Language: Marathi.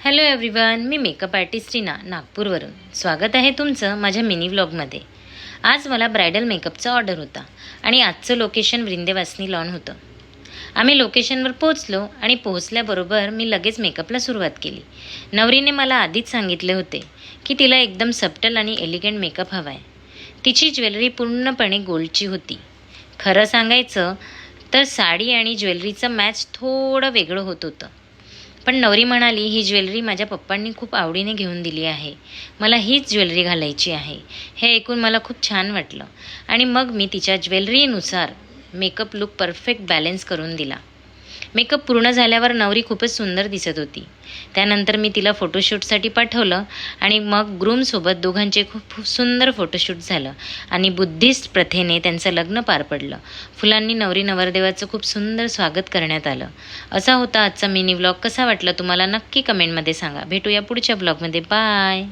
हॅलो एव्हरीवन, मी मेकअप आर्टिस्ट रीना नागपूरवरून स्वागत आहे तुमचं माझ्या मिनी व्लॉगमध्ये। आज मला ब्रायडल मेकअपचा ऑर्डर होता आणि आजचं लोकेशन वृंदेवासनी लॉन होतं। आम्ही लोकेशनवर पोहोचलो आणि पोहोचल्याबरोबर मी लगेच मेकअपला सुरुवात केली। नवरीने मला आधीच सांगितले होते की तिला एकदम सबटल आणि एलिगंट मेकअप हवा आहे। तिची ज्वेलरी पूर्णपणे गोल्डची होती। खरं सांगायचं तर साडी आणि ज्वेलरीचं मॅच थोडं वेगळं होत होतं, पण नवरी म्हणाली ही ज्वेलरी माझ्या पप्पांनी खूप आवडीने घेऊन दिली आहे, मला हीच ज्वेलरी घालायची आहे। हे ऐकून मला खूप छान वाटलं आणि मग मी तिच्या ज्वेलरीनुसार मेकअप लूक परफेक्ट बॅलन्स करून दिला। मेकअप पूर्ण झाल्यावर नवरी खूपच सुंदर दिसत होती। त्यानंतर मी तिला फोटोशूटसाठी पाठवलं आणि मग ग्रूमसोबत दोघांचे खूप सुंदर फोटोशूट झालं आणि बुद्धिस्ट प्रथेने त्यांचं लग्न पार पडलं। फुलांनी नवरी नवरदेवाचं खूप सुंदर स्वागत करण्यात आलं। असा होता आजचा मिनी व्लॉग। कसा वाटला तुम्हाला नक्की कमेंटमध्ये सांगा। भेटूया पुढच्या व्लॉगमध्ये। बाय।